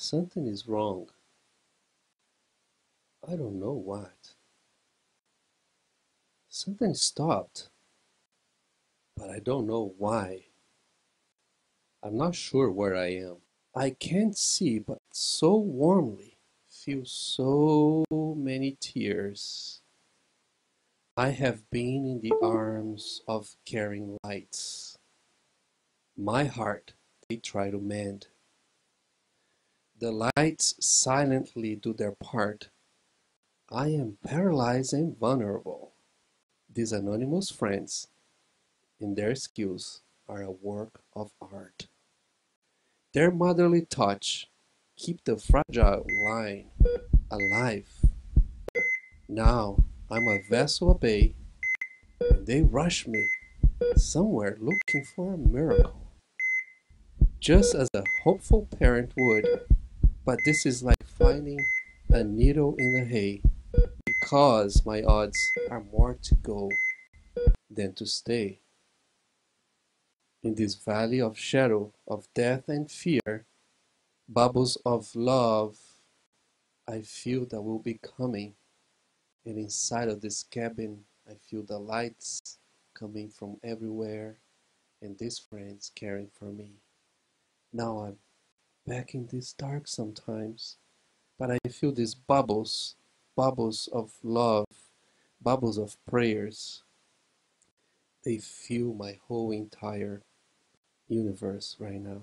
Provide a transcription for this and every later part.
Something is wrong. I don't know what. Something stopped, but I don't know why. I'm not sure where I am. I can't see, but so warmly feel so many tears. I have been in the arms of caring lights. My heart they try to mend. The lights silently do their part. I am paralyzed and vulnerable. These anonymous friends and their skills are a work of art. Their motherly touch keep the fragile line alive. Now I'm a vessel of bay, and they rush me somewhere looking for a miracle, just as a hopeful parent would. But this is like finding a needle in the hay, because my odds are more to go than to stay. In this valley of shadow, of death and fear, bubbles of love I feel that will be coming. And inside of this cabin, I feel the lights coming from everywhere and these friends caring for me. Now I'm back in this dark sometimes, but I feel these bubbles, bubbles of love, bubbles of prayers. They fill my whole entire universe right now.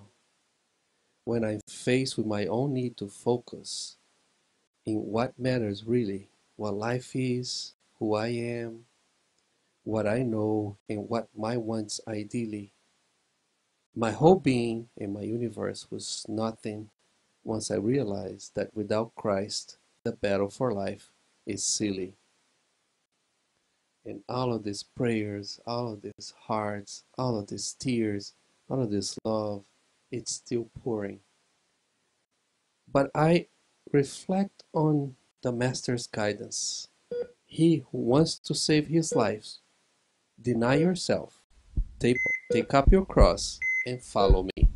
When I'm faced with my own need to focus in what matters really, what life is, who I am, what I know, and what my wants ideally. My whole being and my universe was nothing once I realized that without Christ, the battle for life is silly. And all of these prayers, all of these hearts, all of these tears, all of this love, it's still pouring. But I reflect on the Master's guidance. He who wants to save his life, deny yourself, take, take up your cross, and follow me.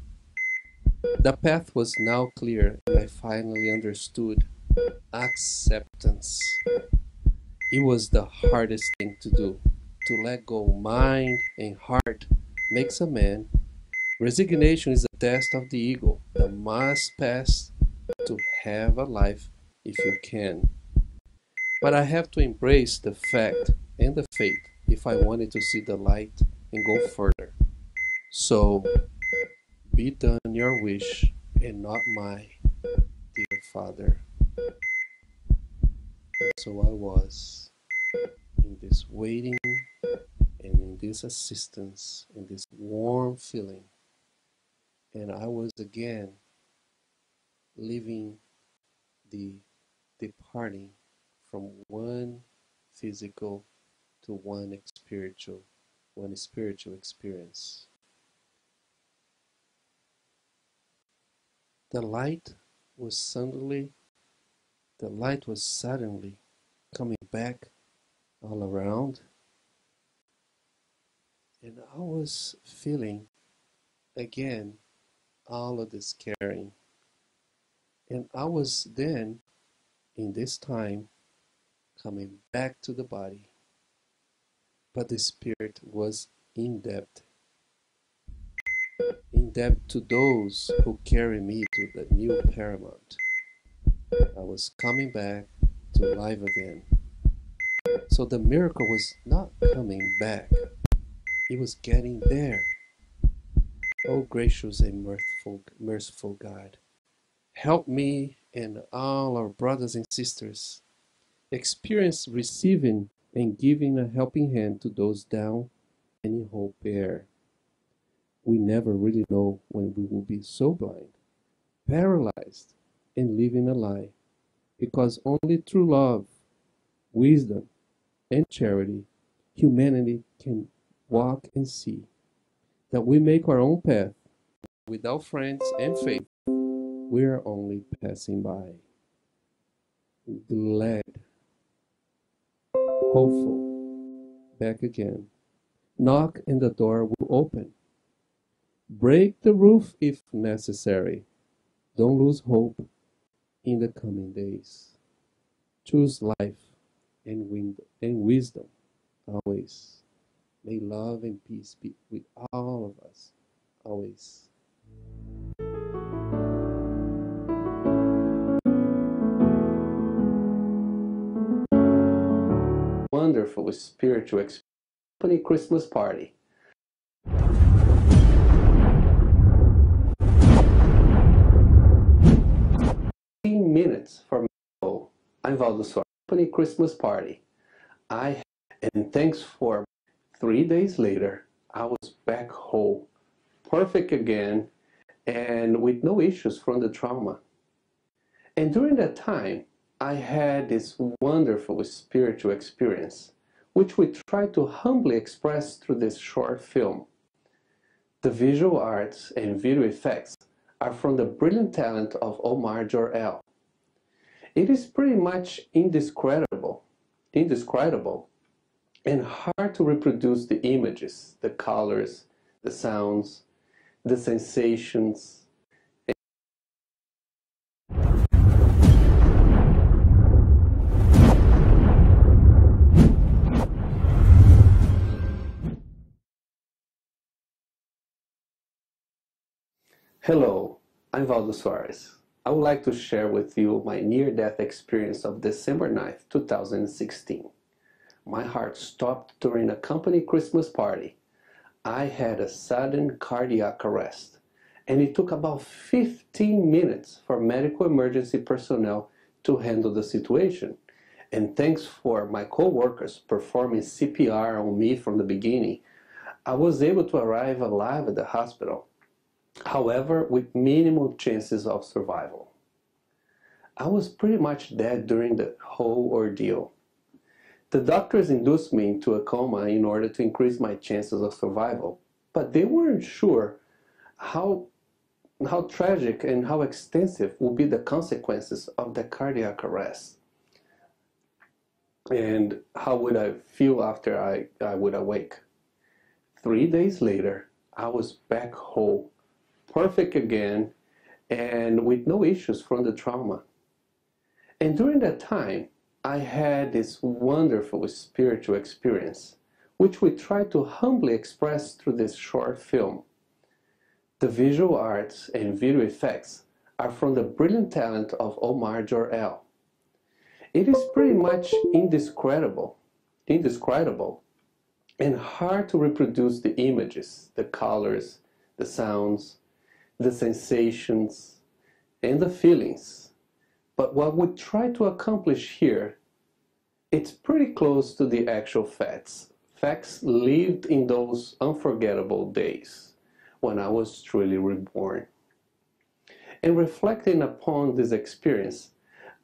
The path was now clear, and I finally understood acceptance. It was the hardest thing to do. To let go mind and heart makes a man. Resignation is the test of the ego that must pass to have a life if you can. But I have to embrace the fact and the faith if I wanted to see the light and go further. So, be done your wish and not mine, dear Father. And so I was in this waiting and in this assistance, in this warm feeling. And I was again leaving the departing from one physical to one spiritual experience. The light was suddenly, the light was suddenly coming back all around, and I was feeling again all of this caring. And I was then, in this time, coming back to the body, but the spirit was in debt, in debt to those who carry me to the new paramount. I was coming back to life again. So the miracle was not coming back, it was getting there. Oh, gracious and merciful God, help me and all our brothers and sisters experience receiving and giving a helping hand to those down any hope bear. We never really know when we will be so blind, paralyzed, and living a lie, because only through love, wisdom, and charity, humanity can walk and see that we make our own path. Without friends and faith, we are only passing by. Glad, hopeful, back again. Knock and the door will open. Break the roof if necessary. Don't lose hope in the coming days. Choose life and wisdom always. May love and peace be with all of us always. Wonderful spiritual company Christmas party. 15 minutes for me. I'm Valdo Soares. Company Christmas party. And thanks for 3 days later, I was back home, perfect again, and with no issues from the trauma. And during that time, I had this wonderful spiritual experience, which we try to humbly express through this short film. The visual arts and video effects are from the brilliant talent of Omar Jor-El. It is pretty much indescribable, and hard to reproduce the images, the colors, the sounds, the sensations. Hello, I'm Valdo Soares. I would like to share with you my near-death experience of December 9th, 2016. My heart stopped during a company Christmas party. I had a sudden cardiac arrest, and it took about 15 minutes for medical emergency personnel to handle the situation. And thanks for my co-workers performing CPR on me from the beginning, I was able to arrive alive at the hospital. However, with minimal chances of survival. I was pretty much dead during the whole ordeal. The doctors induced me into a coma in order to increase my chances of survival, but they weren't sure how tragic and how extensive would be the consequences of the cardiac arrest. And how would I feel after I would awake? 3 days later, I was back home, perfect again, and with no issues from the trauma. And during that time, I had this wonderful spiritual experience, which we try to humbly express through this short film. The visual arts and video effects are from the brilliant talent of Omar Jor-El. It is pretty much indescribable, and hard to reproduce the images, the colors, the sounds, the sensations, and the feelings. But what we try to accomplish here, it's pretty close to the actual facts lived in those unforgettable days when I was truly reborn. And reflecting upon this experience,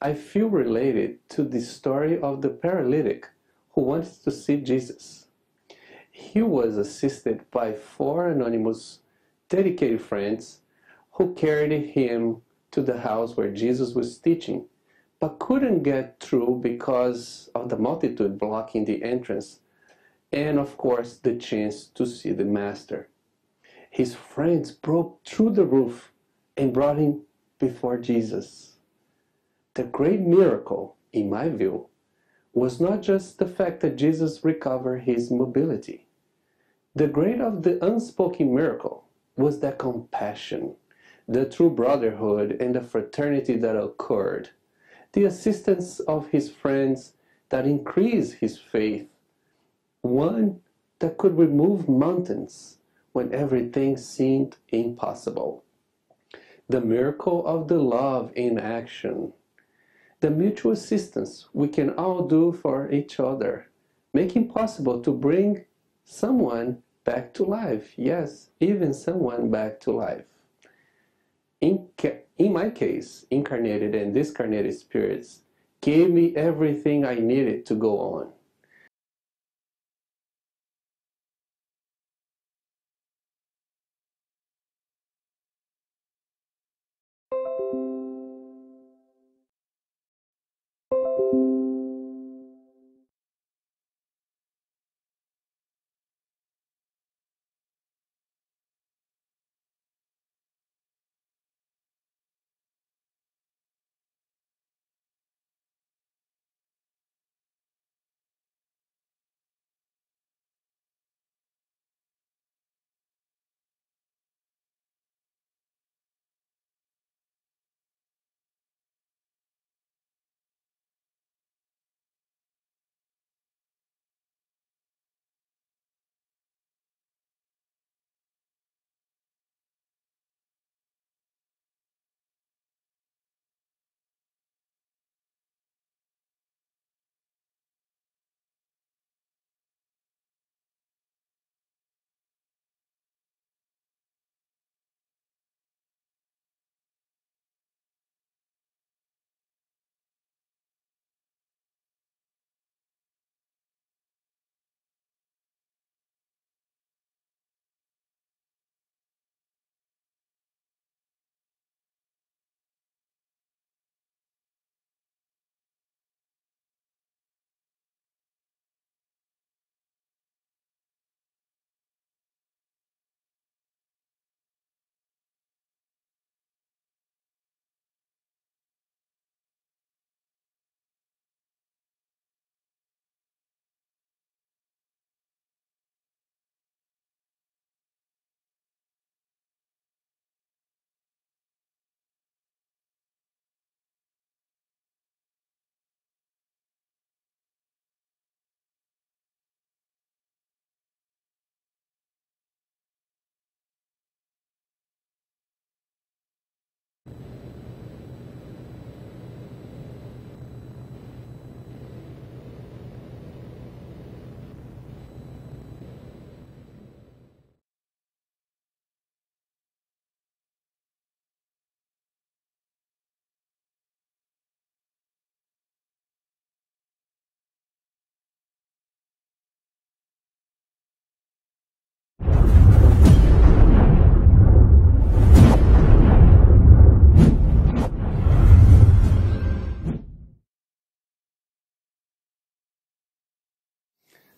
I feel related to the story of the paralytic who wanted to see Jesus. He was assisted by 4 anonymous, dedicated friends who carried him to the house where Jesus was teaching, but couldn't get through because of the multitude blocking the entrance, and of course the chance to see the Master. His friends broke through the roof and brought him before Jesus. The great miracle, in my view, was not just the fact that Jesus recovered his mobility. The great of the unspoken miracle was the compassion, the true brotherhood and the fraternity that occurred, the assistance of his friends that increased his faith, one that could remove mountains when everything seemed impossible. The miracle of the love in action, the mutual assistance we can all do for each other, making possible to bring someone back to life. Yes, even someone back to life. In my case, incarnated and discarnated spirits gave me everything I needed to go on.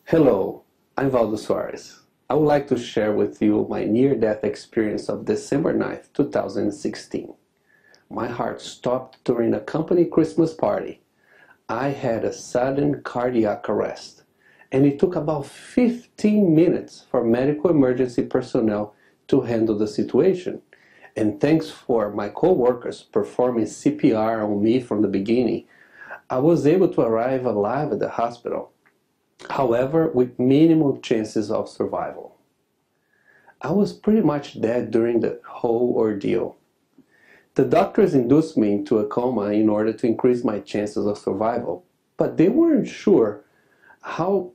Hello, I'm Valdo Soares. I would like to share with you my near-death experience of December 9th, 2016. My heart stopped during a company Christmas party. I had a sudden cardiac arrest, and it took about 15 minutes for medical emergency personnel to handle the situation. And thanks for my co-workers performing CPR on me from the beginning, I was able to arrive alive at the hospital. However, with minimal chances of survival. I was pretty much dead during the whole ordeal. The doctors induced me into a coma in order to increase my chances of survival, but they weren't sure how,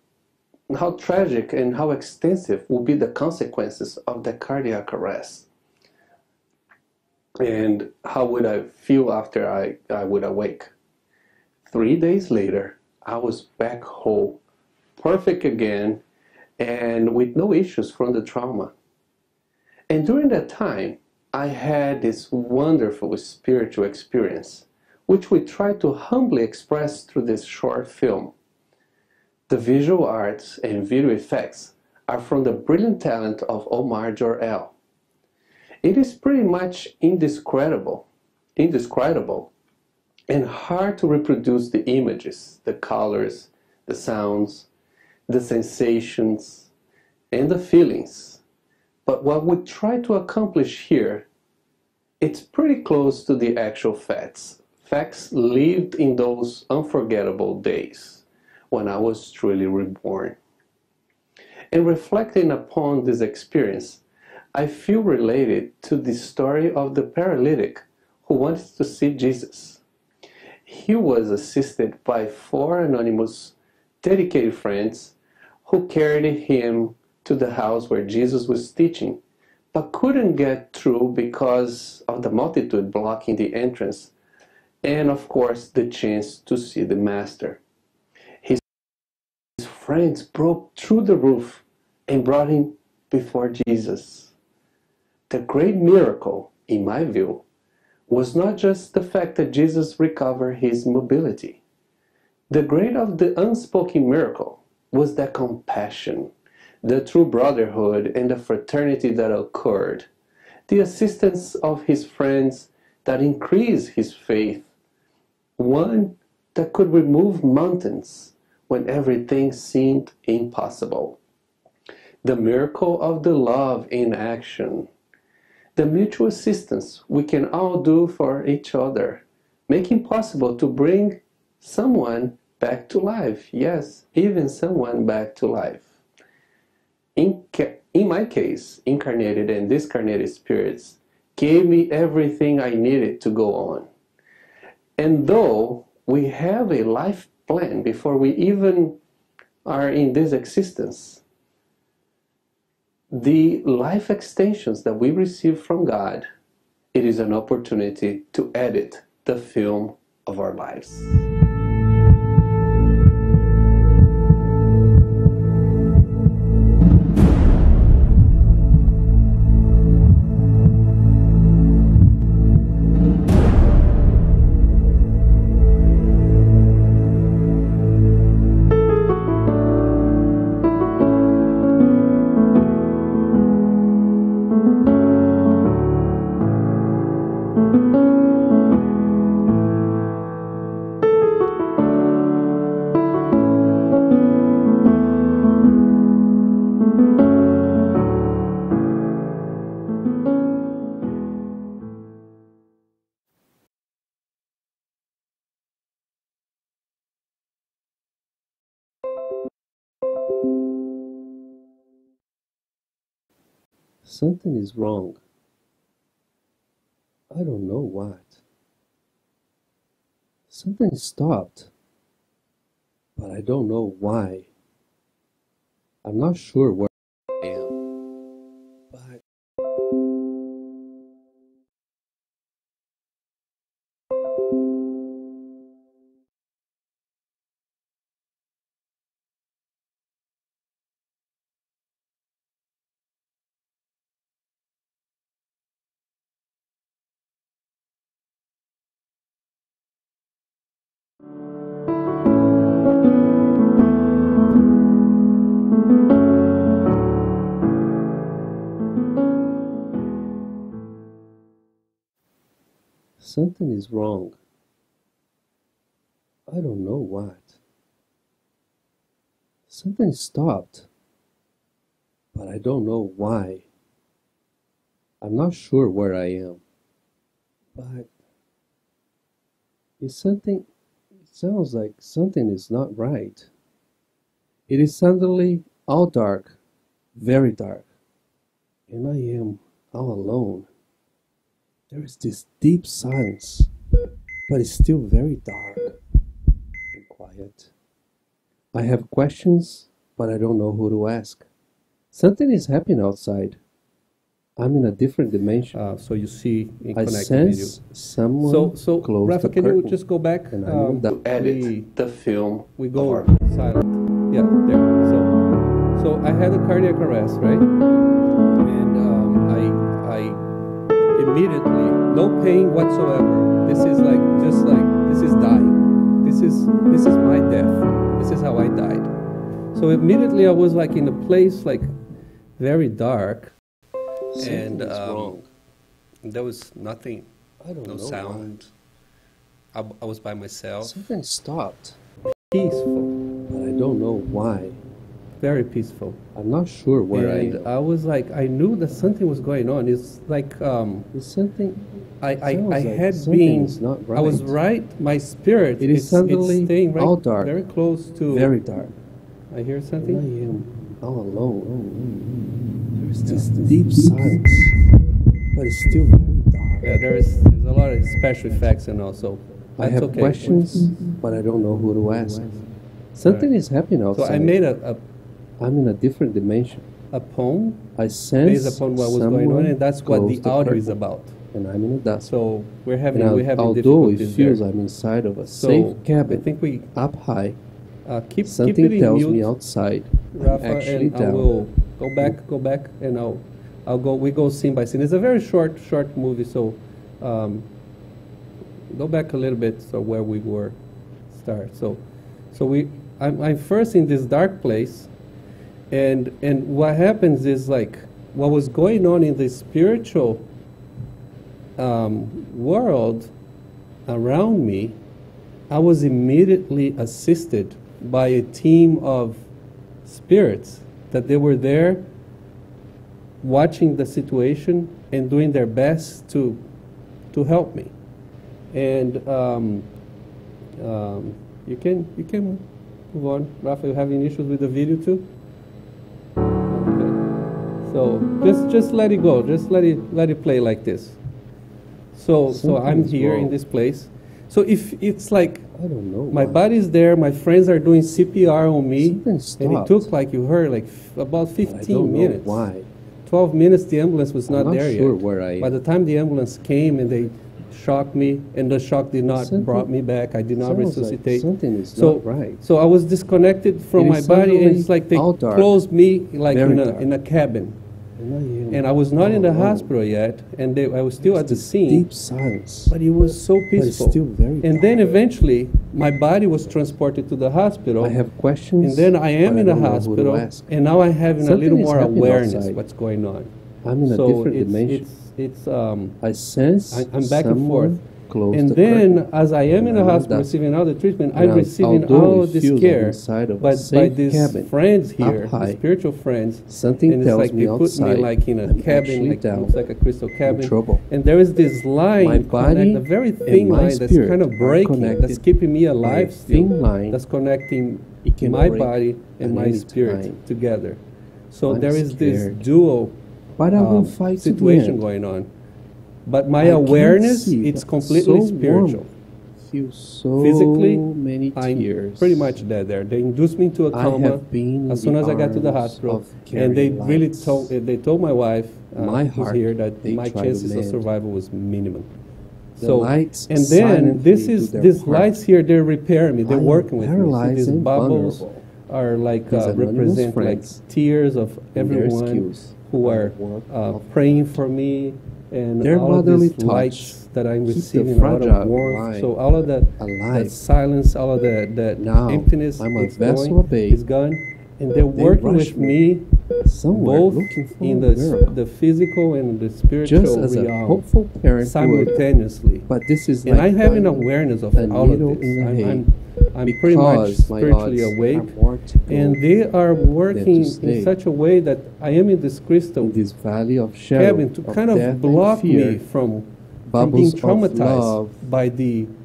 how tragic and how extensive would be the consequences of the cardiac arrest. And how would I feel after I would awake? 3 days later, I was back home, perfect again, and with no issues from the trauma. And during that time, I had this wonderful spiritual experience, which we try to humbly express through this short film. The visual arts and video effects are from the brilliant talent of Omar Jor-El. It is pretty much indescribable, and hard to reproduce the images, the colors, the sounds, the sensations, and the feelings. But what we try to accomplish here, it's pretty close to the actual facts lived in those unforgettable days when I was truly reborn. And reflecting upon this experience, I feel related to the story of the paralytic who wanted to see Jesus. He was assisted by 4 anonymous, dedicated friends who carried him to the house where Jesus was teaching, but couldn't get through because of the multitude blocking the entrance, and of course the chance to see the Master. His friends broke through the roof and brought him before Jesus. The great miracle, in my view, was not just the fact that Jesus recovered his mobility. The great of the unspoken miracle was the compassion, the true brotherhood and the fraternity that occurred, the assistance of his friends that increased his faith, one that could remove mountains when everything seemed impossible. The miracle of the love in action, the mutual assistance we can all do for each other, making possible to bring someone back to life. Yes, even someone back to life. In my case, incarnated and discarnated spirits gave me everything I needed to go on. And though we have a life plan before we even are in this existence, the life extensions that we receive from God, it is an opportunity to edit the film of our lives. Something is wrong. I don't know what. Something stopped, but I don't know why. I'm not sure where I am, but Something is wrong. I don't know what. Something stopped, but I don't know why. I'm not sure where I am, but it's something, it sounds like something is not right. It is suddenly all dark, very dark, and I am all alone. There is this deep silence, but it's still very dark and quiet. I have questions, but I don't know who to ask. Something is happening outside. I'm in a different dimension. So you see in I connected video. sense someone So close Rafa, the can you curtain, just go back? and I'm in the edit the film. We go silent. Yeah, there. So I had a cardiac arrest, right? And I immediately, no pain whatsoever. This is like just like this is dying. This is my death. This is how I died. So immediately I was like in a place like very dark, Something is wrong. there was nothing, I don't no know sound. I was by why. myself, Something stopped, peaceful, but I don't know why. very peaceful. I'm not sure where And I am. I was like, I knew that something was going on. It's like It's something. I sounds like had something been, is not I was right. right. My spirit It is it's suddenly staying right, all dark, very close to. very dark, I hear and I something. am all alone. There's this deep silence, but it's still very dark. Yeah, there's a lot of special effects and also. I have okay. questions, but I don't know who to ask. Something is happening So outside. I made I'm in a different dimension. a poem I sense based upon what was going on, someone and that's what close the audio is curtain, about. and I'm in a dust. So we're And having although it difficulties feels there. I'm inside of a So safe cabin, I think we up high, keep something it in tells mute, me outside Rafa, I'm actually and I down. will go back, and I'll go. We go scene by scene. It's a very short movie, so go back a little bit. So where we were, start. So I'm first in this dark place, and what happens is like what was going on in the spiritual world around me. I was immediately assisted by a team of spirits that they were there watching the situation and doing their best to help me. And you can move on. Rafa, you having issues with the video too? Okay. So just let it go. Just let it play like this. So I'm Something's here in wrong. this place. So if it's like I don't know my why. body's there, my friends are doing CPR on me, Something and it stopped, took, like you heard, like about but I 15 don't know minutes. why. 12 minutes, the ambulance was I'm not not there sure yet. where I By am. the time the ambulance came and they shocked me, and the shock did not Something brought me back, I did not sounds like resuscitate. something is So, not right. so I was disconnected from It my is body, and suddenly it's like they all dark, closed me like very in dark. a cabin. And I am And I was not all in the alone. hospital yet, and I was still There's at the this scene. deep silence, But it was so but it's peaceful. still very And dark. then eventually, my body was transported to the hospital. I have questions, And then I am but in the don't know who to hospital, ask. and now I'm having a Something little is more happening awareness outside. what's going on. I'm in a So different it's dimension. it's I sense I'm back and someone forth. close And the then, curtain. as I am in the And I'm hospital dust. receiving all the treatment, And I'm receiving although all it this feels I'm care, inside of a but by safe these cabin, friends up here, high, the spiritual friends, something and it's tells like me they put outside me like in a I'm cabin, actually like down, looks like a crystal cabin, trouble. and there is this line, My body a very and thin my line that's spirit kind of are breaking, that's connected keeping me by a alive thin still, line. that's connecting It can my break body and at my any spirit time. together. So I'm there is this scared, dual but I will fight to the situation end. going on. But my I can't awareness, see, it's but completely so spiritual. Feel so Physically, many I'm tears. pretty much dead there. They induced me to a I coma have been in as soon the as I got to the arms hospital, of and they carrying really lights. told my wife, My who's heart, here, that they my try to chances of mend. survival was minimum. The lights and then silently this do is their these part. lights here. They're repairing me. They're I am working with me. See, paralyzed these and bubbles vulnerable. are like These anonymous represent like friends tears of and their everyone excuse who are are the work of praying for me, and Their all of motherly these touch lights that I'm keep the receiving, a lot of fragile warmth. life So all of that alive. silence, all of that Now emptiness, I'm a it's vessel going, of babe. is gone, and they're working rush with me somewhere both looking for in a girl. the physical and the Just spiritual as a realm hopeful parent would. simultaneously. But this is And like I have an finding awareness of a all of needle this. in the hay, I'm pretty much because my spiritually odds awake, are more to go and they are working in stay such a way that I am in this crystal in this valley of shadow, cabin to of kind death of and block fear. me from being Bubbles of traumatized love by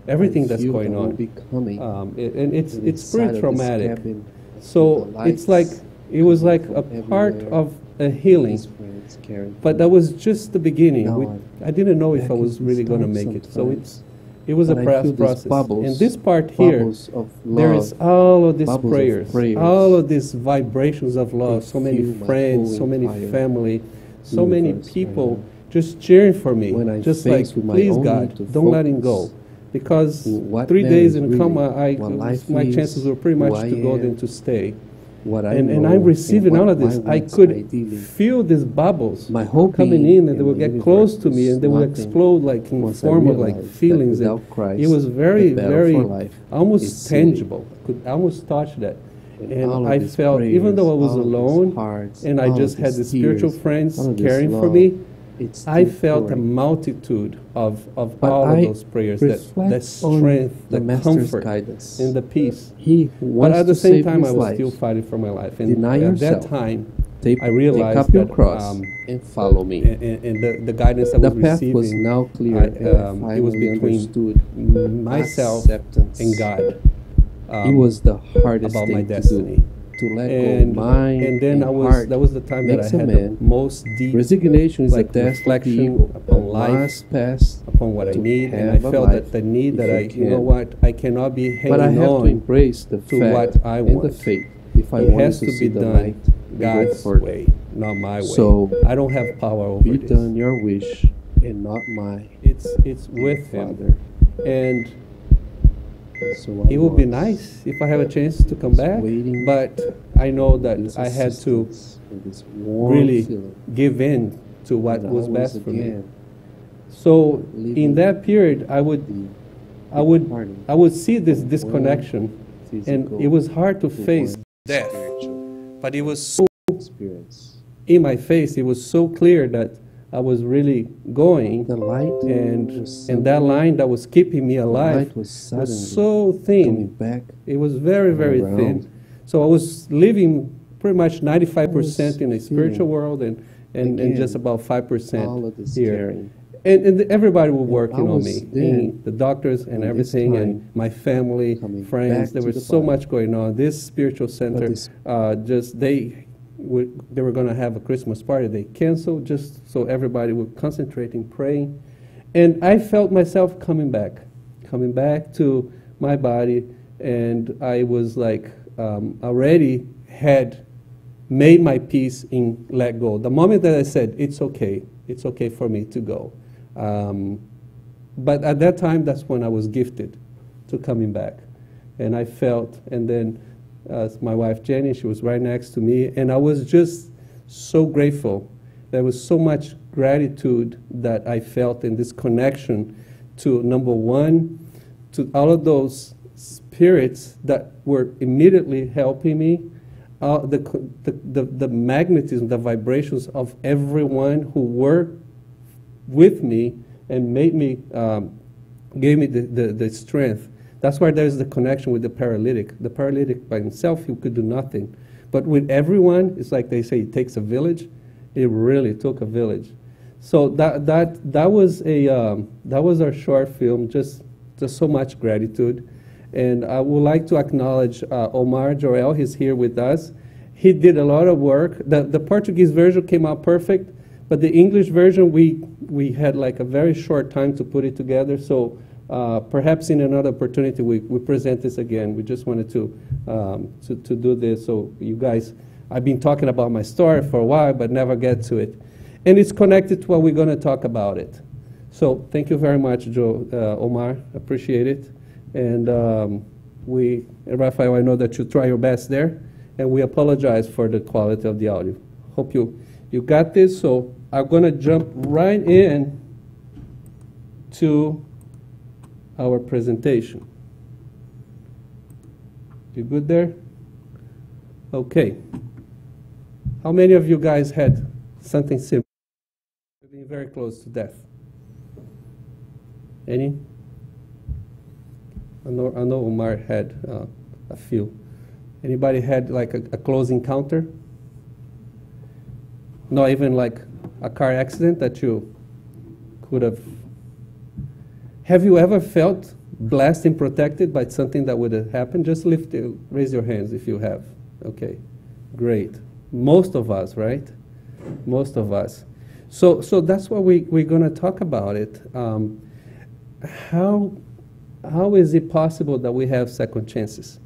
everything I that's feel going that will on. be coming And it's to the pretty side of this traumatic. cabin, So with the it's like lights it was coming like a from part everywhere. of a healing, These friends caring for but that me. was just the beginning. Now I didn't know if back I in was this really going to dark make it. So sometimes. it was a But I feel these process. bubbles, And this part here, bubbles of there is love, all of these bubbles prayers, of prayers. all of these vibrations of love, They so many fuel my friends, so glowing many fire family, so many universe right people now. just cheering for me, When I'm just like, faced with my please own God, need to don't let him focus go. Because in what 3 days matters in really, coma, what life my is, chances were pretty who much I to go than am, to stay. what I And know, I'm receiving and all what of this. my I wants could ideally. feel these bubbles My whole coming being in, and they in would the get close universe to me, was and they would nothing explode like in once I form of like realized that feelings. And without Christ, it was very, the battle very for life is almost silly. tangible. Could almost touch that. And And all of I these felt, even though I was prayers, all of these alone, hearts, and I all of just had these the spiritual tears, friends all of this caring for love, me, it's I still felt a pouring. multitude of But all of I those prayers, that reflect strength, on the the Master's comfort, guidance. and the peace. He who But wants at the to same save time, I his was life, still fighting for my life. And deny at yourself, that time, take I realized up your that cross and follow me. and the guidance I The was path was receiving, now clear, and I it was finally between understood myself acceptance. and God. It was the hardest about my thing to destiny. do. To let go mind And then and heart that was the time that I makes a had man. the most deep Resignation is like a test of the reflection evil upon that life, must pass upon what I to need, and I have a felt life that the need if that you you know can. what, I cannot be But I hanging have to on embrace the to fact what I and the want. faith if I It wanted has to to see be the done light and go God's further. way, not my way. So I don't have power over be this. done your wish and not mine, It's with Him, Father. and So I it would be was nice if I have a chance to come back. waiting But I know for that this I had to assistance and this warm really feeling give in to what that I was best for me. again So in living that period, I would departing I would see this from disconnection, one and physical it was hard to to face one death. spiritual But it was so experience. in my face. It was so clear that I was really going, The light was and that line that was keeping me the alive light was suddenly was so coming thin. back. It was very, very around. thin. So I was living pretty much 95% in a spiritual feeling world and just again about 5% all of this here. caring. And everybody was working on was me, then, the doctors and in this everything, and time, my family, coming friends. back There to was the so body. much going on. This spiritual center, this- they were going to have a Christmas party. They canceled just so everybody would concentrate in praying. And I felt myself coming back to my body, and I was like already had made my peace in let go. The moment that I said, it's okay for me to go. But at that time, that's when I was gifted to coming back. And I felt, and then my wife Jenny, she was right next to me, and I was just so grateful. There was so much gratitude that I felt in this connection to, number one, to all of those spirits that were immediately helping me, the magnetism, the vibrations of everyone who were with me and made me, gave me the strength. That's why there's the connection with the paralytic. The paralytic by himself, he could do nothing. But with everyone, it's like they say, it takes a village. It really took a village. So that was our short film. Just so much gratitude. And I would like to acknowledge Omar Joel. He's here with us. He did a lot of work. The Portuguese version came out perfect, but the English version, we had like a very short time to put it together. So perhaps in another opportunity, we present this again. We just wanted to do this. So you guys, I've been talking about my story for a while, but never get to it. And it's connected to what we're going to talk about it. So thank you very much, Omar. Appreciate it. And Rafael, I know that you try your best there, and we apologize for the quality of the audio. Hope you got this. So I'm going to jump right in to our presentation. You good there? Okay. How many of you guys had something similar? Being very close to death. Any? I know Omar had a few. Anybody had like a close encounter? Not even like a car accident that you could have. Have you ever felt blessed and protected by something that would have happened? Just raise your hands if you have. Okay, great. Most of us, right? Most of us. So that's what we're going to talk about it. How is it possible that we have second chances?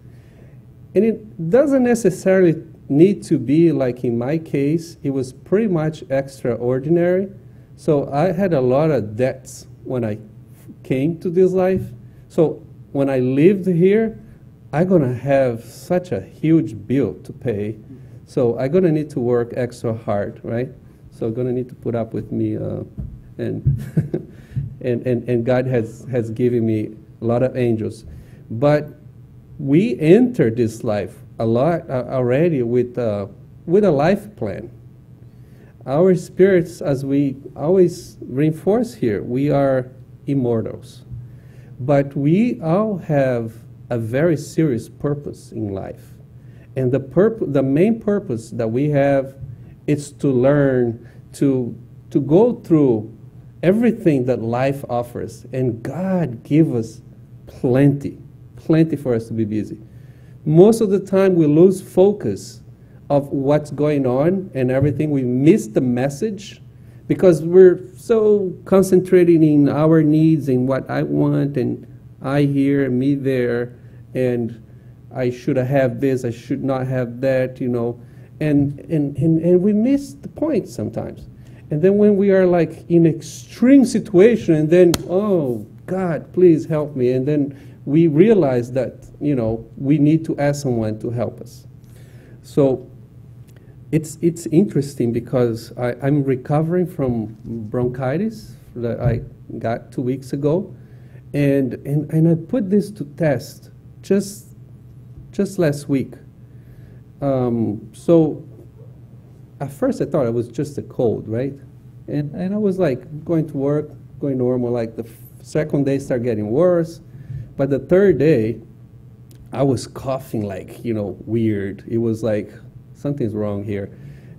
And it doesn't necessarily need to be like in my case. It was pretty much extraordinary. So I had a lot of debts when I came to this life. So when I lived here, I'm going to have such a huge bill to pay. So I'm going to need to work extra hard, right? So I'm going to need to put up with me. And and God has given me a lot of angels. But we entered this life a lot already with a life plan. Our spirits, as we always reinforce here, we are immortals. But we all have a very serious purpose in life. And the main purpose that we have is to learn, to go through everything that life offers. And God give us plenty for us to be busy. Most of the time we lose focus of what's going on and everything. We miss the message because we're so concentrated in our needs and what I want and I here, me there, and I should have this, I should not have that, you know. And we miss the point sometimes. And then when we are like in extreme situation and then, oh, God, please help me. And then we realize that, you know, we need to ask someone to help us. So it's interesting because I'm recovering from bronchitis that I got 2 weeks ago. And I put this to test just last week. So at first I thought it was just a cold, right? And I was like going to work, going normal. Like the second day started getting worse. But the third day, I was coughing like, you know, weird. It was like, something's wrong here.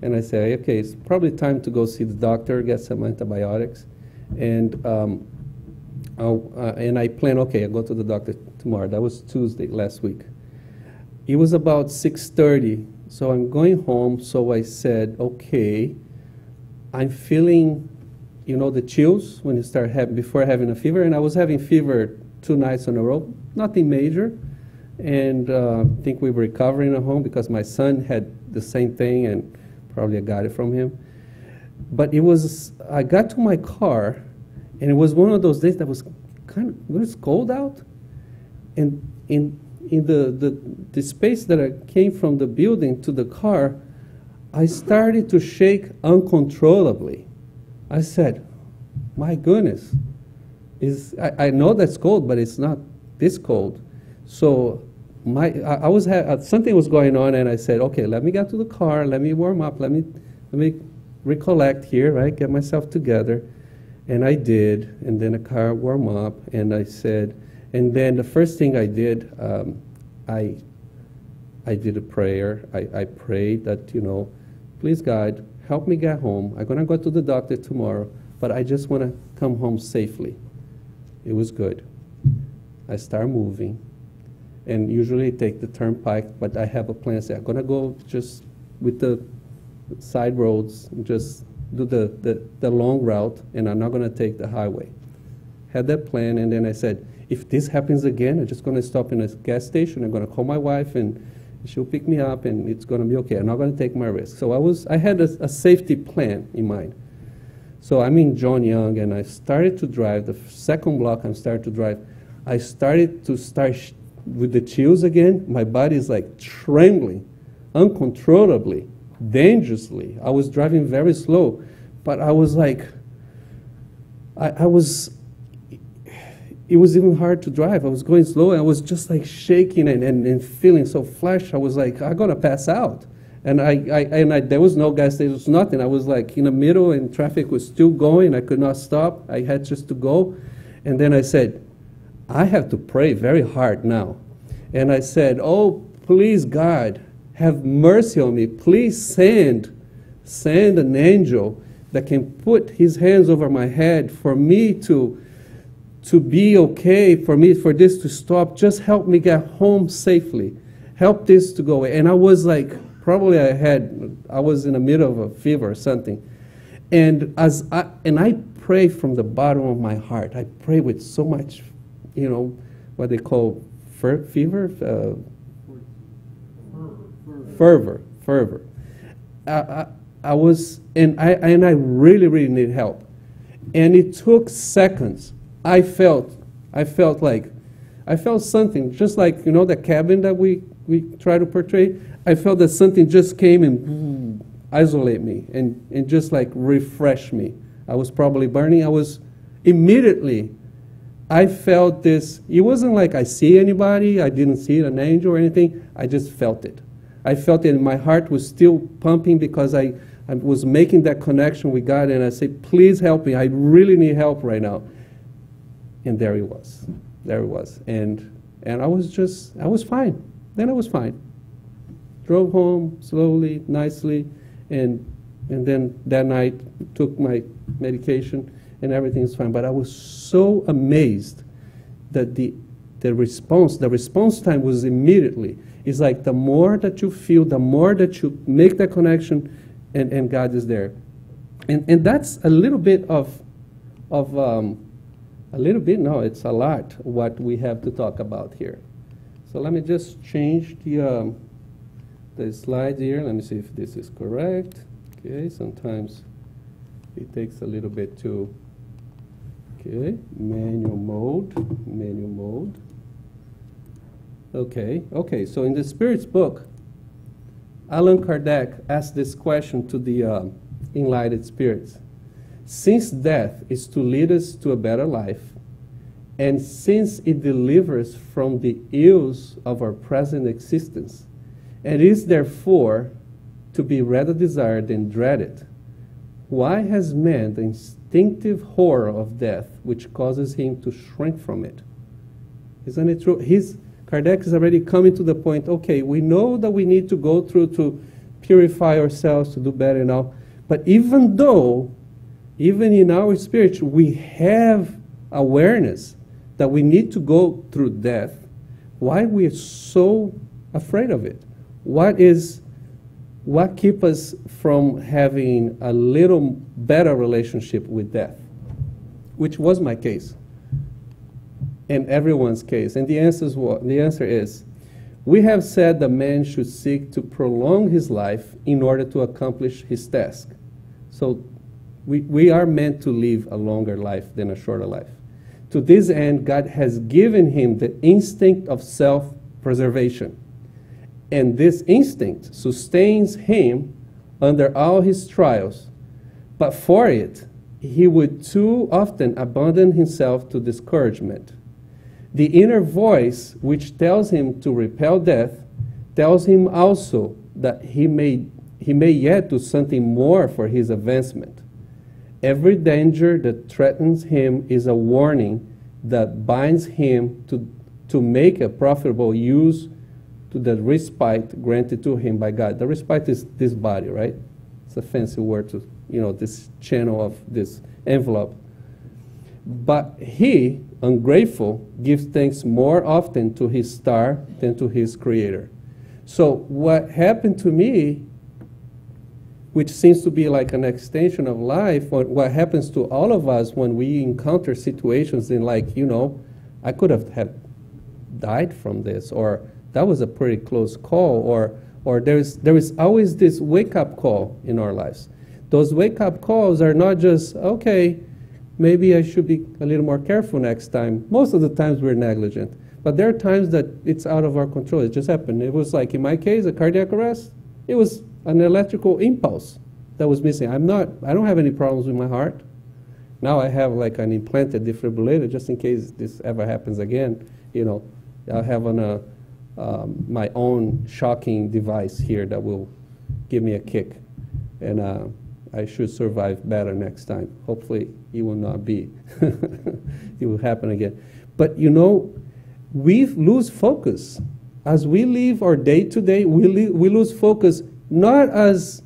And I said, okay, it's probably time to go see the doctor, get some antibiotics. And I planned, okay, I'll go to the doctor tomorrow. That was Tuesday last week. It was about 6:30, so I'm going home. So I said, okay, I'm feeling, you know, the chills when you start before having a fever. And I was having fever 2 nights in a row, nothing major. And I think we were recovering at home because my son had the same thing and probably I got it from him. But I got to my car and it was one of those days that was it was cold out. And in the space that I came from the building to the car, I started to shake uncontrollably. I said, my goodness, I know that's cold, but it's not this cold. So I was something was going on, and I said, okay, let me get to the car, let me warm up, let me recollect here, right, get myself together. And I did, and then the car warmed up, and I said, and then the first thing I did, I did a prayer. I prayed that, you know, please God, help me get home. I'm going to go to the doctor tomorrow, but I just want to come home safely. It was good. I start moving, and usually I take the turnpike, but I have a plan. Say I'm going to go just with the side roads, just do the long route, and I'm not going to take the highway. Had that plan, and then I said, if this happens again, I'm just going to stop in a gas station. I'm going to call my wife, and she'll pick me up, and it's going to be okay. I'm not going to take my risk. So I had a safety plan in mind. So I'm in John Young, and I started to drive. The second block I started to drive, I started with the chills again. My body is like trembling, uncontrollably, dangerously. I was driving very slow, but I was like, it was even hard to drive. I was going slow, and I was just like shaking and feeling so flushed. I was like, I'm going to pass out. And there was no gas station, there was nothing. I was like in the middle and traffic was still going. I could not stop. I had just to go. And then I said, I have to pray very hard now. And I said, oh, please, God, have mercy on me. Please send an angel that can put his hands over my head for me to be okay, for this to stop. Just help me get home safely. Help this to go away. And I was like, probably I was in the middle of a fever or something. And I pray from the bottom of my heart. I pray with so much, what they call fever? Fervor. I was, and I really, really need help. And it took seconds. I felt something, just like, the cabin that we try to portray. I felt that something just came and isolate me and just like refresh me. I was probably burning. I felt this. It wasn't like I see anybody. I didn't see an angel or anything. I just felt it. I felt it, and my heart was still pumping because I was making that connection with God, and I said, please help me. I really need help right now. And there he was. And I was fine. Then I was fine. Drove home slowly, nicely, and then that night took my medication, and everything's fine. But I was so amazed that the response time was immediately. It's like the more that you feel, the more that you make that connection, and God is there. And that's a little bit it's a lot what we have to talk about here. So let me just change the slide here. Let me see if this is correct. Okay, sometimes it takes a little bit to, okay, manual mode. Okay, so in the Spirit's book, Allan Kardec asked this question to the enlightened spirits. Since death is to lead us to a better life, and since it delivers from the ills of our present existence, and is therefore to be rather desired than dreaded, why has man the instinctive horror of death which causes him to shrink from it? Isn't it true? Kardec is already coming to the point, okay, we know that we need to go through to purify ourselves, to do better and all, but even in our spirit, we have awareness that we need to go through death. Why we are so afraid of it? What keeps us from having a little better relationship with death? Which was my case, and everyone's case. And the answer is, we have said that man should seek to prolong his life in order to accomplish his task. So we are meant to live a longer life than a shorter life. To this end, God has given him the instinct of self-preservation. And this instinct sustains him under all his trials. But for it, he would too often abandon himself to discouragement. The inner voice, which tells him to repel death, tells him also that he may yet do something more for his advancement. Every danger that threatens him is a warning that binds him to make a profitable use to the respite granted to him by God. The respite is this body, right? It's a fancy word to, this channel of this envelope. But he, ungrateful, gives thanks more often to his star than to his creator. So what happened to me, which seems to be like an extension of life, what happens to all of us when we encounter situations in I could have died from this, or that was a pretty close call, or there is always this wake-up call in our lives. Those wake-up calls are not just, okay, maybe I should be a little more careful next time. Most of the times we're negligent. But there are times that it's out of our control. It just happened. It was like, in my case, a cardiac arrest. It was an electrical impulse that was missing. I don't have any problems with my heart. Now I have like an implanted defibrillator just in case this ever happens again. I'll have my own shocking device here that will give me a kick, and I should survive better next time. Hopefully, it will not be. It will happen again. But you know, we lose focus. As we live our day-to-day, we lose focus, not as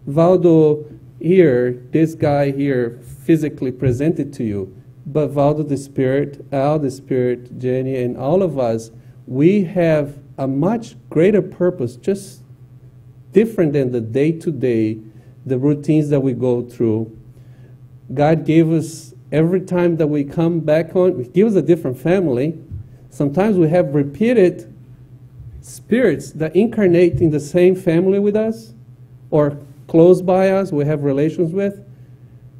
Valdo here, this guy here, physically presented to you, but Valdo the Spirit, Al the Spirit, Jenny, and all of us, we have a much greater purpose, just different than the day-to-day, the routines that we go through. God gave us, every time that we come back on, He gives us a different family. Sometimes we have repeated spirits that incarnate in the same family with us or close by us, we have relations with,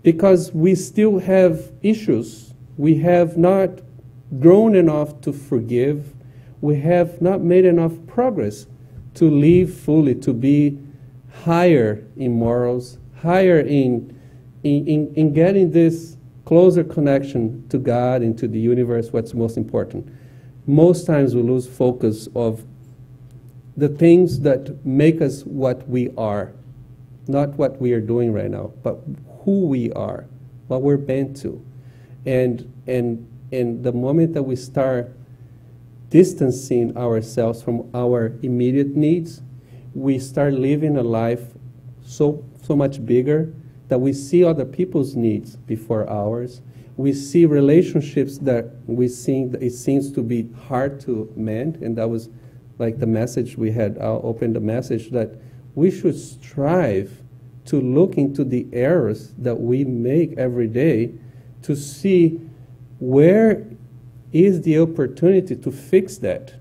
because we still have issues. We have not grown enough to forgive. We have not made enough progress to live fully, to be higher in morals, higher in getting this closer connection to God and to the universe, what's most important. Most times we lose focus of the things that make us what we are, not what we are doing right now, but who we are, what we're meant to. And the moment that we start distancing ourselves from our immediate needs, we start living a life so much bigger that we see other people's needs before ours. We see relationships that we think that it seems to be hard to mend, and that was like the message we had. I'll open the message that we should strive to look into the errors that we make every day to see where is the opportunity to fix that.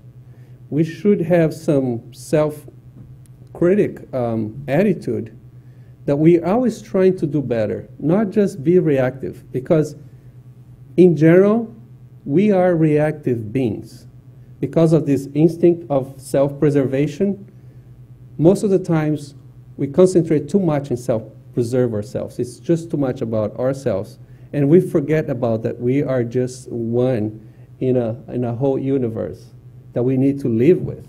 We should have some self-critic attitude that we're always trying to do better, not just be reactive, because in general, we are reactive beings. Because of this instinct of self-preservation, most of the times we concentrate too much in self-preserve ourselves. It's just too much about ourselves. And we forget about that we are just one in a whole universe that we need to live with.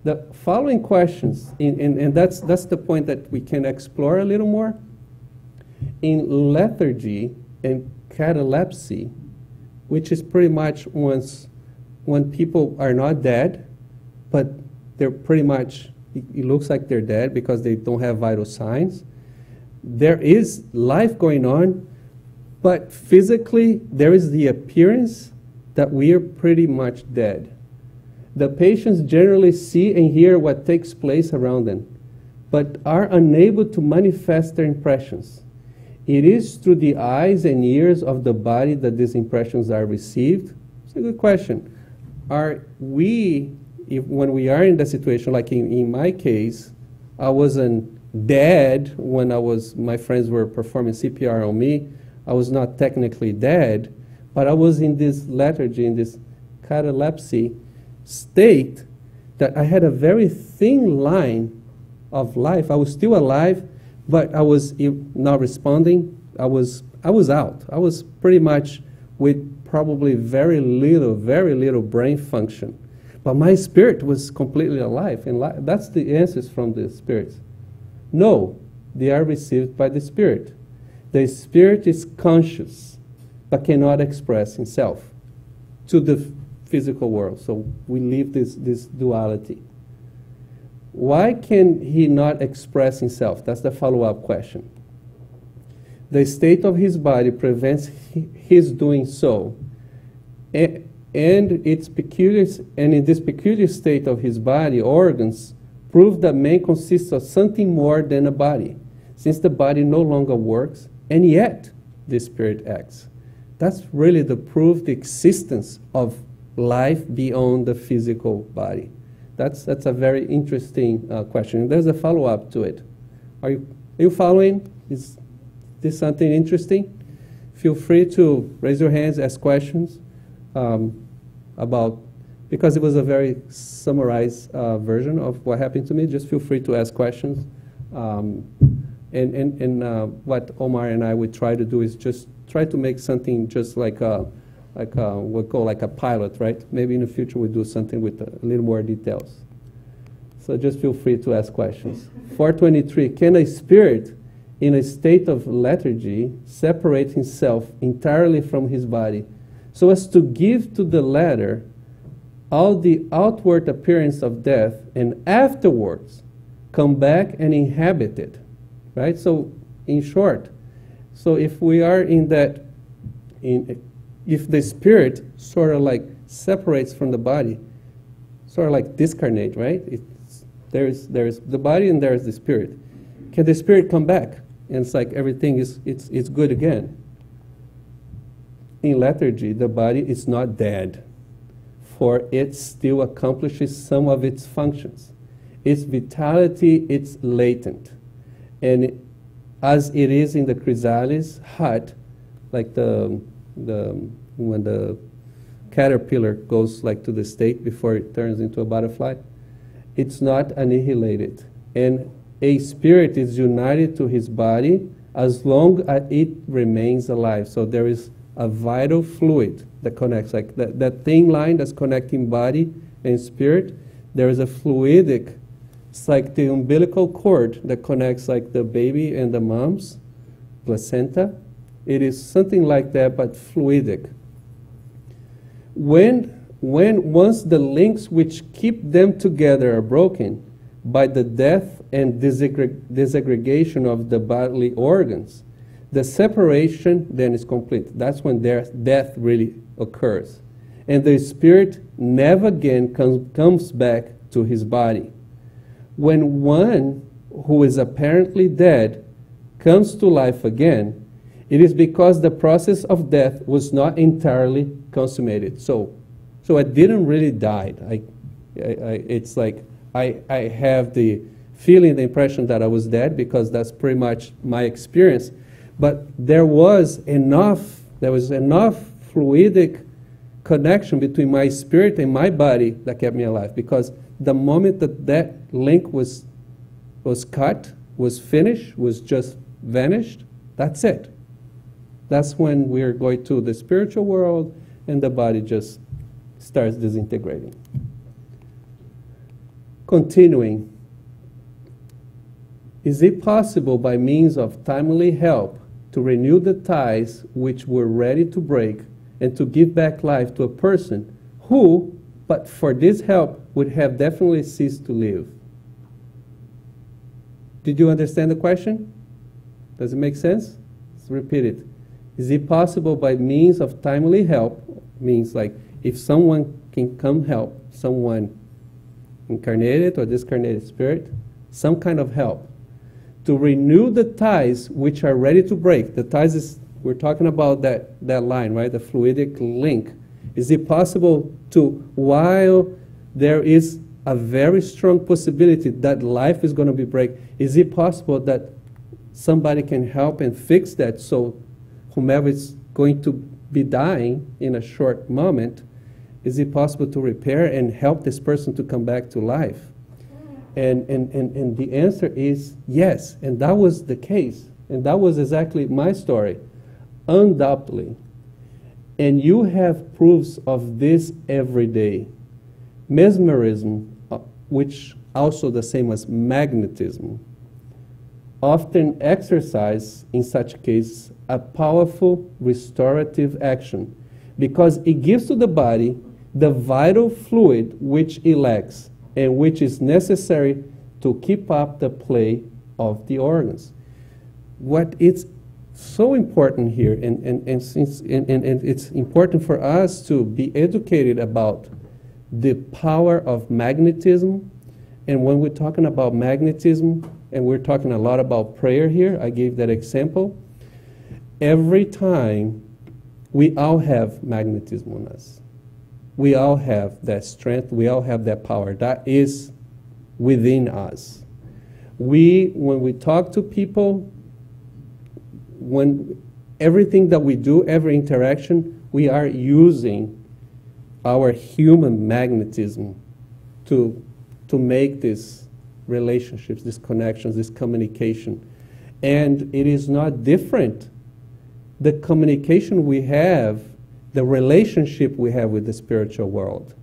The following questions, and that's the point that we can explore a little more. In lethargy and catalepsy, which is pretty much when people are not dead, but they're pretty much, it looks like they're dead because they don't have vital signs. There is life going on, but physically there is the appearance that we are pretty much dead. The patients generally see and hear what takes place around them, but are unable to manifest their impressions. It is through the eyes and ears of the body that these impressions are received. It's a good question. Are we, when we are in that situation, like in my case, I wasn't dead when my friends were performing CPR on me. I was not technically dead, but I was in this lethargy, in this catalepsy state that I had a very thin line of life. I was still alive, but I was not responding. I was out. I was pretty much with probably very little brain function. But my spirit was completely alive. And that's the answers from the spirits. No, they are received by the spirit. The spirit is conscious, but cannot express himself to the physical world. So we live this duality. Why can he not express himself? That's the follow-up question. The state of his body prevents his doing so, and in this peculiar state of his body, organs prove that man consists of something more than a body, since the body no longer works, and yet the spirit acts. That's really the proof, the existence of life beyond the physical body. That's a very interesting question. There's a follow-up to it. Are you following? Is this something interesting? Feel free to raise your hands, ask questions about, because it was a very summarized version of what happened to me. Just feel free to ask questions. What Omar and I would try to do is just try to make something just like we'll call like a pilot, right? Maybe in the future we'll do something with a little more details. So just feel free to ask questions. 423, can a spirit in a state of lethargy separate himself entirely from his body so as to give to the latter all the outward appearance of death and afterwards come back and inhabit it? Right? So in short, so if we are in that, if the spirit sort of like separates from the body, sort of like discarnate, right? There's the body and there's the spirit. Can the spirit come back? And it's like everything it's good again. In lethargy, the body is not dead, for it still accomplishes some of its functions. Its vitality, it's latent. And as it is in the chrysalis hut, like when the caterpillar goes like to the state before it turns into a butterfly, it's not annihilated. And a spirit is united to his body as long as it remains alive. So there is a vital fluid that connects, like that thin line that's connecting body and spirit. There is a fluidic, it's like the umbilical cord that connects like the baby and the mom's placenta. It is something like that, but fluidic. Once the links which keep them together are broken by the death and disaggregation of the bodily organs, the separation then is complete. That's when death really occurs. And the spirit never again comes back to his body. When one who is apparently dead comes to life again, it is because the process of death was not entirely consummated. So I didn't really die. It's like I have the feeling, the impression that I was dead because that's pretty much my experience. But there was enough fluidic connection between my spirit and my body that kept me alive. Because the moment that link was cut, was finished, was just vanished, that's it. That's when we're going to the spiritual world and the body just starts disintegrating. Continuing, is it possible by means of timely help to renew the ties which were ready to break and to give back life to a person who, but for this help, would have definitely ceased to live? Did you understand the question? Does it make sense? Let's repeat it. Is it possible by means of timely help, means like if someone can come help, someone incarnated or discarnated spirit, some kind of help, to renew the ties which are ready to break? The ties is, we're talking about that line, right? The fluidic link. Is it possible to, while there is a very strong possibility that life is going to be break, is it possible that somebody can help and fix that so whomever is going to be dying in a short moment, is it possible to repair and help this person to come back to life? And the answer is yes. And that was the case. And that was exactly my story, undoubtedly. And you have proofs of this every day. Mesmerism, which also the same as magnetism, often exercise in such cases a powerful restorative action because it gives to the body the vital fluid which it lacks and which is necessary to keep up the play of the organs. What is so important here, and it's important for us to be educated about the power of magnetism. And when we're talking about magnetism, and we're talking a lot about prayer here, I gave that example. Every time, we all have magnetism on us. We all have that strength. We all have that power. That is within us. When we talk to people, when everything that we do, every interaction, we are using our human magnetism to make these relationships, these connections, this communication. And it is not different. The communication we have, the relationship we have with the spiritual world,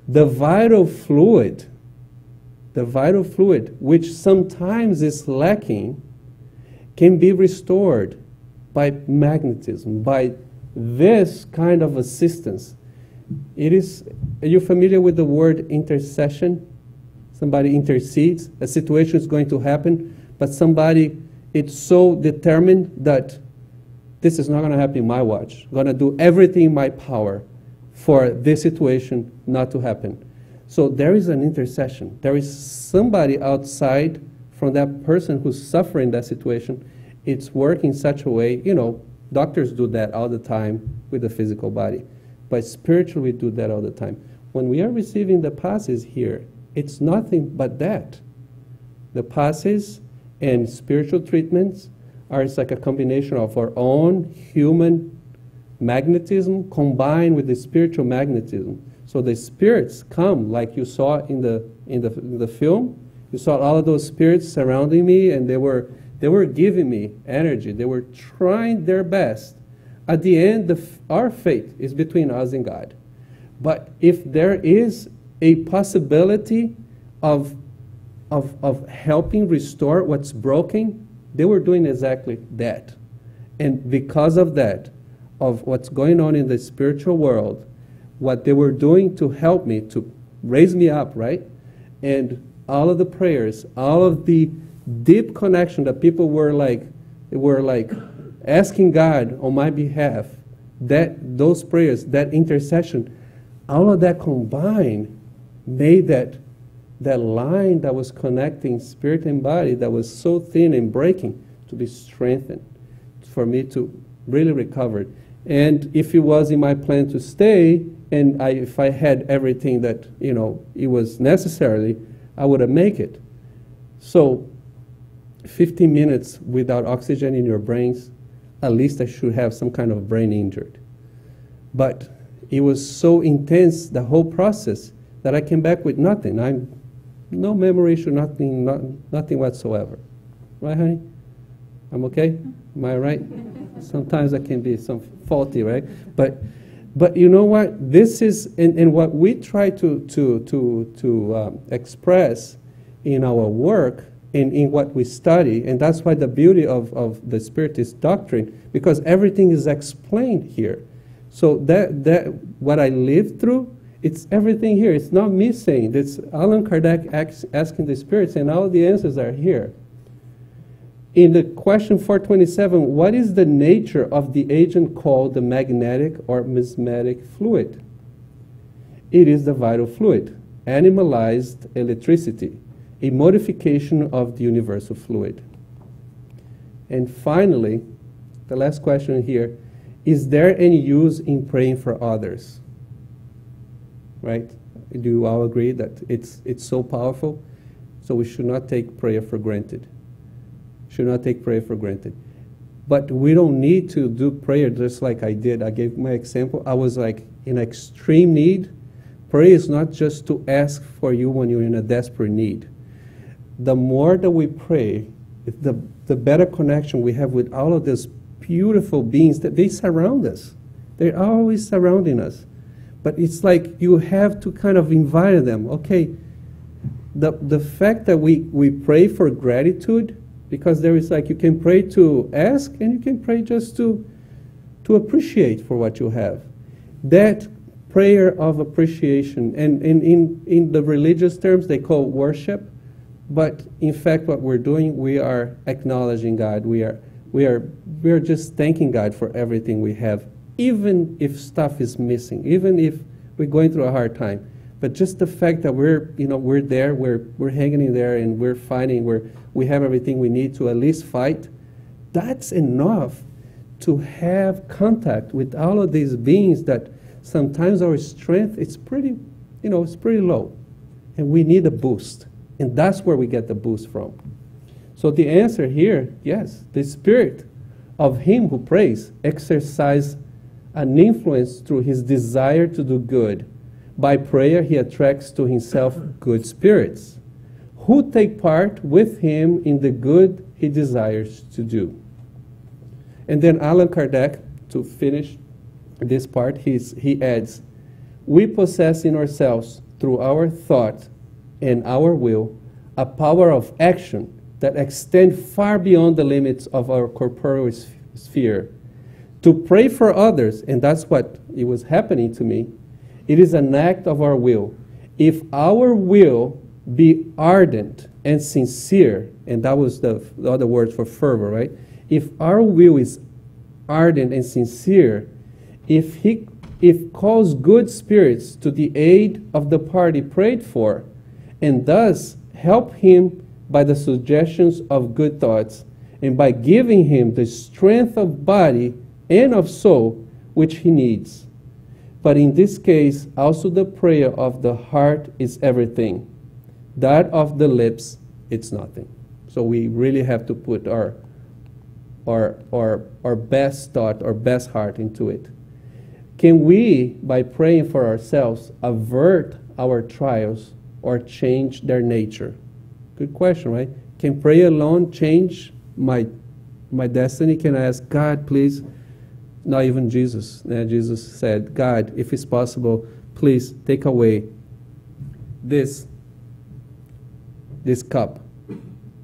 the vital fluid the vital fluid, which sometimes is lacking, can be restored by magnetism, by this kind of assistance. It is, are you familiar with the word intercession? Somebody intercedes, a situation is going to happen, but somebody, it's so determined that this is not going to happen in my watch. I'm going to do everything in my power for this situation not to happen. So there is an intercession. There is somebody outside from that person who's suffering that situation. It's working in such a way, you know, doctors do that all the time with the physical body, but spiritually we do that all the time. When we are receiving the passes here, it's nothing but that. The passes and spiritual treatments are it's like a combination of our own human magnetism combined with the spiritual magnetism. So the spirits come, like you saw in the film. You saw all of those spirits surrounding me, and they were giving me energy. They were trying their best. At the end, our fate is between us and God. But if there is a possibility of helping restore what's broken, they were doing exactly that. And because of that, of what's going on in the spiritual world, what they were doing to help me, to raise me up, right? And all of the prayers, all of the deep connection that people were like asking God on my behalf, that those prayers, that intercession, all of that combined made that line that was connecting spirit and body that was so thin and breaking to be strengthened for me to really recover. And if it was in my plan to stay, and if I had everything that, you know, it was necessarily, I would have made it. So 15 minutes without oxygen in your brains, at least I should have some kind of brain injured. But it was so intense, the whole process, that I came back with nothing. No memory issue, nothing whatsoever. Right, honey? I'm okay? Am I right? Sometimes I can be some faulty, right? But you know what? This is, and what we try to express in our work, in what we study, and that's why the beauty of the Spiritist doctrine, because everything is explained here. So that what I lived through, it's everything here. It's not me saying. It's Allan Kardec asking the spirits, and all the answers are here. In the question 427, what is the nature of the agent called the magnetic or mesmetic fluid? It is the vital fluid, animalized electricity, a modification of the universal fluid. And finally, the last question here, is there any use in praying for others? Right? Do you all agree that it's so powerful? So we should not take prayer for granted. Should not take prayer for granted. But we don't need to do prayer just like I did. I gave my example. I was like in extreme need. Prayer is not just to ask for you when you're in a desperate need. The more that we pray, the better connection we have with all of these beautiful beings that they surround us. They're always surrounding us. But it's like you have to kind of invite them. Okay, the fact that we pray for gratitude, because there is like you can pray to ask and you can pray just to appreciate for what you have. That prayer of appreciation, and in the religious terms they call worship, but in fact what we're doing, we are acknowledging God. We are just thanking God for everything we have, even if stuff is missing, even if we're going through a hard time. But just the fact that we're there, we're hanging in there, and we're fighting, we have everything we need to at least fight, that's enough to have contact with all of these beings that sometimes our strength is pretty low, and we need a boost, and that's where we get the boost from. So the answer here, yes, the spirit of him who prays exercises an influence through his desire to do good. By prayer, he attracts to himself good spirits who take part with him in the good he desires to do. And then Allan Kardec, to finish this part, he adds, we possess in ourselves, through our thought and our will, a power of action that extends far beyond the limits of our corporeal sphere. To pray for others, and that's what it was happening to me, it is an act of our will. If our will be ardent and sincere, and that was the other word for fervor, right? If our will is ardent and sincere, if calls good spirits to the aid of the party prayed for, and thus help him by the suggestions of good thoughts, and by giving him the strength of body and of soul which he needs. But in this case, also the prayer of the heart is everything. That of the lips, it's nothing. So we really have to put our best thought, our best heart into it. Can we, by praying for ourselves, avert our trials or change their nature? Good question, right? Can prayer alone change my destiny? Can I ask God, please? Not even Jesus. Jesus said, God, if it's possible, please take away this cup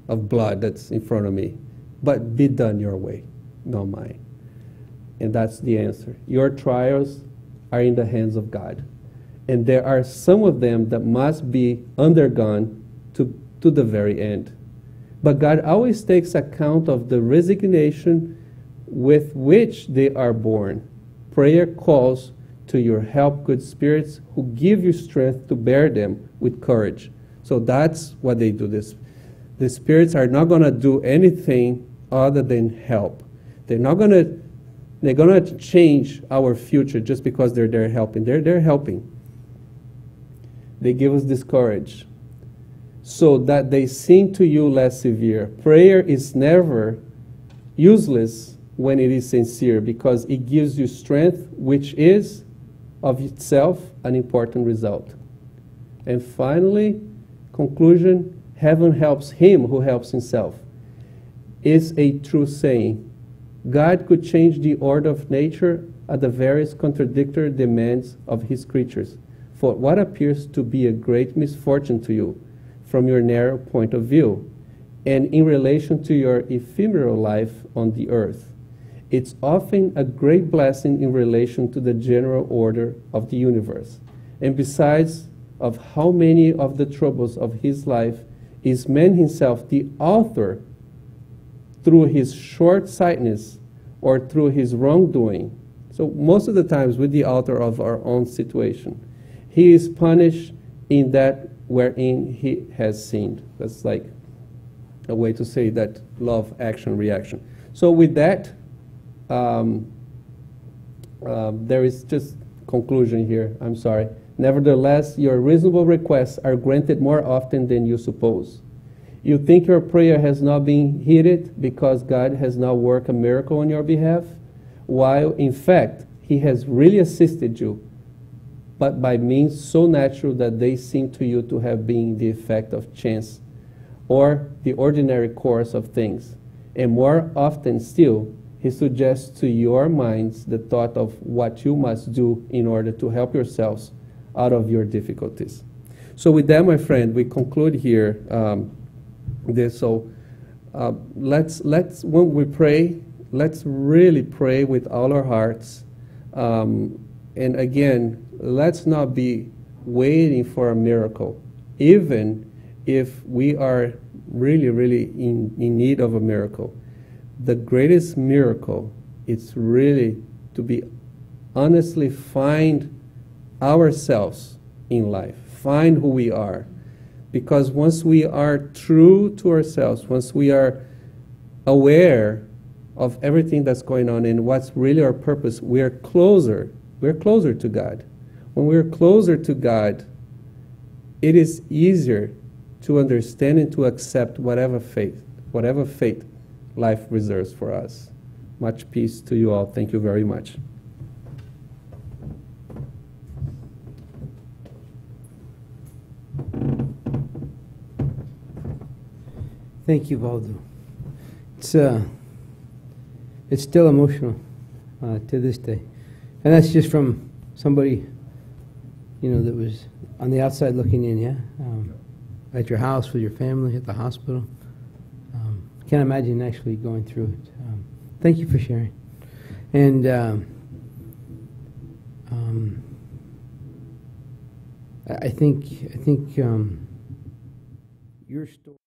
of blood that's in front of me. But be done your way, not mine. And that's the answer. Your trials are in the hands of God. And there are some of them that must be undergone to the very end. But God always takes account of the resignation with which they are born. Prayer calls to your help good spirits who give you strength to bear them with courage. So that's what they do. The spirits are not going to do anything other than help. They're going to change our future just because they're there helping. They're helping. They give us this courage so that they seem to you less severe. Prayer is never useless when it is sincere, because it gives you strength, which is of itself an important result. And finally, conclusion, heaven helps him who helps himself, is a true saying. God could change the order of nature at the various contradictory demands of his creatures, for what appears to be a great misfortune to you from your narrow point of view, and in relation to your ephemeral life on the earth. It's often a great blessing in relation to the general order of the universe. And besides of how many of the troubles of his life is man himself the author through his short-sightedness or through his wrongdoing. So most of the times we're the author of our own situation. He is punished in that wherein he has sinned. That's like a way to say that love, action, reaction. So with that, there is just conclusion here. I'm sorry. Nevertheless, your reasonable requests are granted more often than you suppose. You think your prayer has not been heeded because God has not worked a miracle on your behalf, while in fact he has really assisted you, but by means so natural that they seem to you to have been the effect of chance or the ordinary course of things. And more often still, he suggests to your minds the thought of what you must do in order to help yourselves out of your difficulties. So with that, my friend, we conclude here this. So let's when we pray, let's really pray with all our hearts. And again, let's not be waiting for a miracle, even if we are really, really in need of a miracle. The greatest miracle is really to be honestly find ourselves in life, find who we are. Because once we are true to ourselves, once we are aware of everything that's going on and what's really our purpose, we're closer to God. When we're closer to God, it is easier to understand and to accept whatever fate life reserves for us. Much peace to you all. Thank you very much. Thank you, Valdo. It's still emotional to this day, and that's just from somebody, that was on the outside looking in. Yeah. at your house with your family, at the hospital. Can't imagine actually going through it. Thank you for sharing. And I think your story.